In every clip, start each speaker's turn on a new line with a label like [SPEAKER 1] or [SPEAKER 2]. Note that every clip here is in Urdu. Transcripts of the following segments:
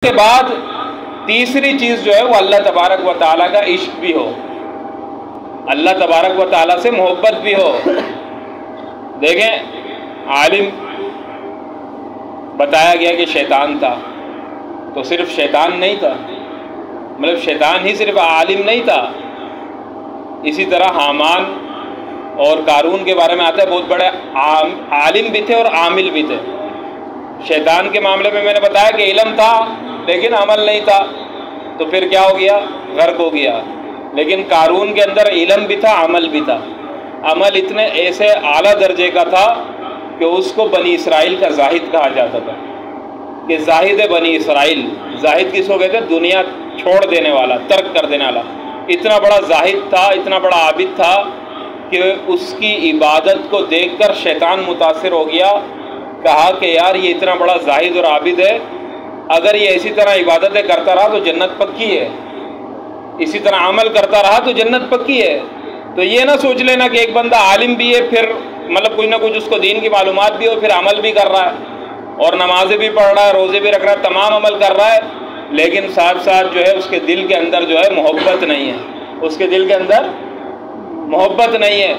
[SPEAKER 1] کے بعد تیسری چیز جو ہے وہ اللہ تبارک و تعالیٰ کا عشق بھی ہو، اللہ تبارک و تعالیٰ سے محبت بھی ہو۔ دیکھیں عالم بتایا گیا کہ شیطان تھا، تو صرف شیطان نہیں تھا، مطلب شیطان ہی صرف عالم نہیں تھا، اسی طرح حامان اور قارون کے بارے میں آتا ہے بہت بڑے عالم بھی تھے اور عامل بھی تھے۔ شیطان کے معاملے میں نے بتایا کہ علم تھا لیکن عمل نہیں تھا، تو پھر کیا ہو گیا؟ غرق ہو گیا۔ لیکن قارون کے اندر علم بھی تھا، عمل بھی تھا، عمل اتنے ایسے اعلیٰ درجے کا تھا کہ اس کو بنی اسرائیل کا زاہد کہا جاتا تھا، کہ زاہد بنی اسرائیل۔ زاہد کس کو کہتے ہیں؟ دنیا چھوڑ دینے والا، ترک کر دینے والا۔ اتنا بڑا زاہد تھا، اتنا بڑا عابد تھا کہ اس کی عبادت کو دیکھ کر شیطان متاثر ہو گیا، کہا کہ یار یہ اتنا بڑا زاہد اور عابد ہے، اگر یہ اسی طرح عبادتیں کرتا رہا تو جنت پکی ہے، اسی طرح عمل کرتا رہا تو جنت پکی ہے۔ تو یہ نہ سوچ لینا کہ ایک بندہ عالم بھی ہے، پھر مطلب کوئی نہ کچھ اس کو دین کی معلومات بھی ہو، پھر عمل بھی کر رہا ہے اور نمازیں بھی پڑھ رہا ہے، روزے بھی رکھ رہا ہے، تمام عمل کر رہا ہے، لیکن ساتھ ساتھ جو ہے اس کے دل کے اندر جو ہے محبت نہیں ہے، اس کے دل کے اندر محبت نہیں ہے۔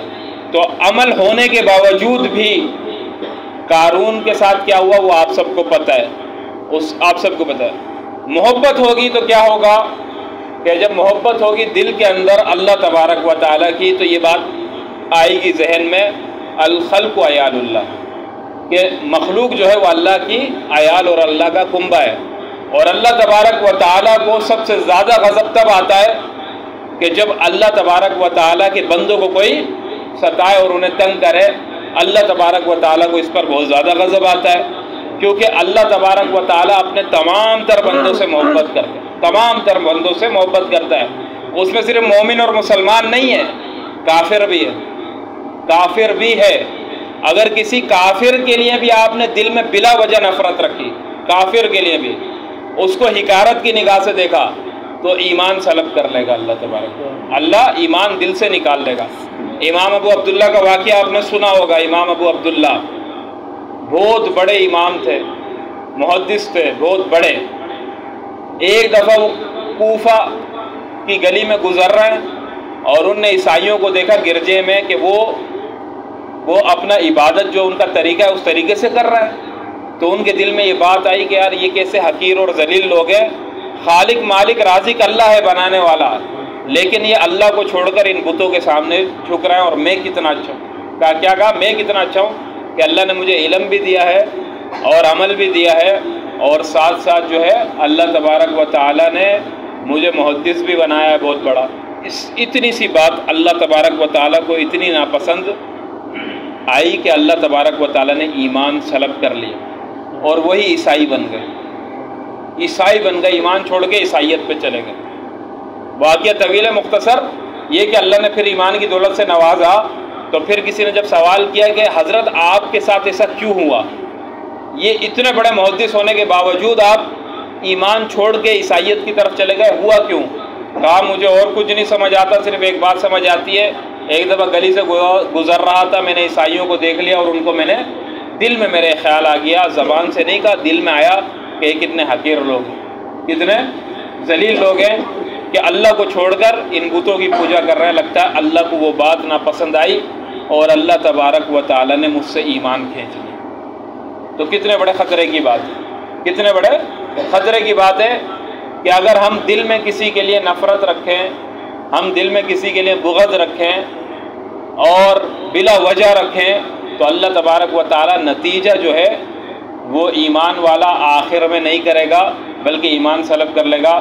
[SPEAKER 1] تو عمل ہونے کے باوجود بھی قارون کے ساتھ کیا ہوا وہ آپ سب کو پتہ ہے، آپ سب کو پتہ ہے۔ محبت ہوگی تو کیا ہوگا کہ جب محبت ہوگی دل کے اندر اللہ تبارک و تعالیٰ کی، تو یہ بات آئے گی ذہن میں، الخلق عیال اللہ، کہ مخلوق جو ہے وہ اللہ کی عیال اور اللہ کا کنبہ ہے۔ اور اللہ تبارک و تعالیٰ کو سب سے زیادہ غضب تب آتا ہے کہ جب اللہ تبارک و تعالیٰ کے بندوں کو کوئی ستائے اور انہیں تنگ کرے، اللہ تبارک و تعالیٰ کو اس پر بہت زیادہ غضب آتا ہے، کیونکہ اللہ تبارک و تعالیٰ اپنے تمام تر بندوں سے محبت کرتا ہے، تمام تر بندوں سے محبت کرتا ہے۔ اس میں صرف مومن اور مسلمان نہیں ہے، کافر بھی ہے، کافر بھی ہے۔ اگر کسی کافر کے لیے بھی آپ نے دل میں بلا وجہ نفرت رکھی، کافر کے لیے بھی اس کو حقارت کی نگاہ سے دیکھا، تو ایمان سلب کر لے گا اللہ تبارک، اللہ ایمان دل سے نکال لے گا۔ امام ابو عبداللہ کا واقعہ آپ نے سنا ہوگا۔ امام ابو عبداللہ بہت بڑے امام تھے، محدث تھے، بہت بڑے۔ ایک دفعہ وہ کوفہ کی گلی میں گزر رہے ہیں اور ان نے عیسائیوں کو دیکھا گرجے میں کہ وہ اپنا عبادت جو ان کا طریقہ ہے اس طریقے سے کر رہا ہے، تو ان کے دل میں یہ بات آئی کہ یار یہ کیسے حقیر اور ذلیل لوگ ہیں، خالق مالک رازق اللہ ہے بنانے والا، لیکن یہ اللہ کو چھوڑ کر ان بتوں کے سامنے جھک رہے ہیں، اور میں کتنا اچھا ہوں۔ کیا کہا؟ میں کتنا اچھا ہوں کہ اللہ نے مجھے علم بھی دیا ہے اور عمل بھی دیا ہے، اور ساتھ ساتھ جو ہے اللہ تبارک و تعالیٰ نے مجھے محدث بھی بنایا ہے بہت بڑا۔ اتنی سی بات اللہ تبارک و تعالیٰ کو اتنی ناپسند آئی کہ اللہ تبارک و تعالیٰ نے ایمان سلب کر لیا، اور وہی عیسائی بن گئے، عیسائی بن گئے، ایمان چھوڑ کے عیسائیت پہ چلے گئے۔ واقعہ طویل ہے، مختصر یہ کہ اللہ نے پھر ایمان کی دولت سے نوازا، تو پھر کسی نے جب سوال کیا کہ حضرت آپ کے ساتھ ایسا کیوں ہوا، یہ اتنے بڑے محدث ہونے کے باوجود آپ ایمان چھوڑ کے عیسائیت کی طرف چلے گئے، ہوا کیوں؟ کہا مجھے اور کچھ نہیں سمجھ آتا، صرف ایک بات سمجھ آتی ہے، ایک دفعہ گلی سے گزر رہا تھا، میں نے عیسائیوں کو دیکھ لیا اور ان کو میں نے دل میں میرے خیال آ گیا، زبان سے نہیں کہا، دل میں آیا کہ یہ کتنے حقیر لوگ ہیں، کتنے ذلیل لوگ ہیں کہ اللہ کو چھوڑ کر ان بتوں کی پوجا کر رہے ہیں۔ لگتا ہے اللہ کو وہ بات ناپسند آئی اور اللہ تبارک و تعالیٰ نے مجھ سے ایمان کھینچ لیا۔ تو کتنے بڑے خطرے کی بات ہے، کتنے بڑے خطرے کی بات ہے کہ اگر ہم دل میں کسی کے لیے نفرت رکھیں، ہم دل میں کسی کے لیے بغض رکھیں اور بلا وجہ رکھیں، تو اللہ تبارک و تعالیٰ نتیجہ جو ہے وہ ایمان والا آخر میں نہیں کرے گا، بلکہ ایمان سلب کر لے گا۔